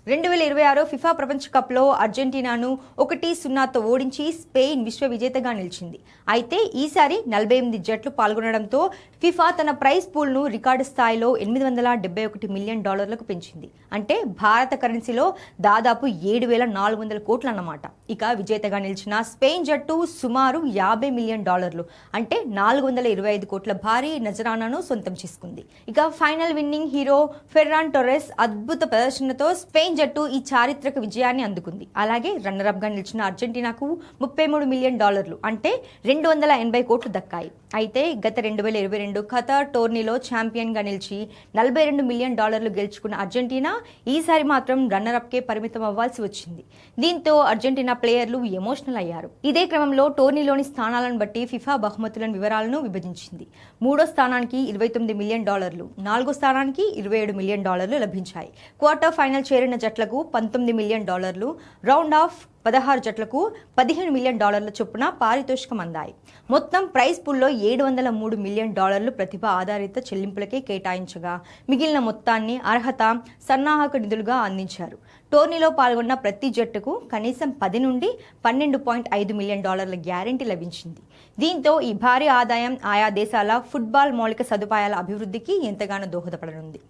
2026 FIFA ప్రపంచ కప్లో అర్జెంటీనాను 1-0తో ఓడించి స్పెయిన్ విశ్వ విజేతగా నిలిచింది. అయితే ఈసారి 48 జట్లు పాల్గొనడంతో ఫిఫా తన ప్రైజ్ పూల్ను రికార్డు స్థాయిలో $871 మిలియన్ పెంచింది. అంటే భారత కరెన్సీలో దాదాపు 7,400 కోట్లు అన్నమాట. ఇక విజేతగా నిలిచిన స్పెయిన్ జట్టు సుమారు $50 మిలియన్ అంటే 425 కోట్ల భారీ నజరానాను సొంతం చేసుకుంది. ఇక final winnowing hero Ferran Torres అద్భుత ప్రదర్శనతో స్పెయిన్ జట్టు ఈ చారిత్రక విజయాన్ని అందుకుంది. అలాగే రన్నరప్ గా నిలిచిన అర్జెంటీనాకు $33 మిలియన్ అంటే 280 కోట్లు దక్కాయి. అయితే గత 2022 ఖతార్ టోర్నీలో ఛాంపియన్ గా నిలిచి $42 మిలియన్ గెలుచుకున్న అర్జెంటీనా ఈసారి మాత్రం రన్నరప్ కే పరిమితం అవ్వాల్సి వచ్చింది. దీంతో అర్జెంటీనా ప్లేయర్లు ఎమోషనల్ అయ్యారు. ఇదే క్రమంలో టోర్నీలోని స్థానాలను బట్టి ఫిఫా బహుమతులను వివరాలను విభజించింది. 3వ స్థానానికి $29 మిలియన్, 4వ స్థానానికి $27 మిలియన్ లభించాయి. క్వార్టర్ ఫైనల్ చేరిన జట్లకు $19 మిలియన్, రౌండ్ ఆఫ్ 16 జట్లకు $15 మిలియన్ చొప్పున పారితోషికం అందాయి. మొత్తం ప్రైజ్ పూల్లో $703 మిలియన్ ప్రతిభ ఆధారిత చెల్లింపులకే కేటాయించగా మిగిలిన మొత్తాన్ని అర్హత సన్నాహక నిధులుగా అందించారు. టోర్నీలో పాల్గొన్న ప్రతి జట్టుకు కనీసం 10 నుండి $12.5 మిలియన్ గ్యారెంటీ లభించింది. దీంతో ఈ భారీ ఆదాయం ఆయా దేశాల ఫుట్బాల్ మౌలిక సదుపాయాల అభివృద్ధికి ఎంతగానో దోహదపడనుంది.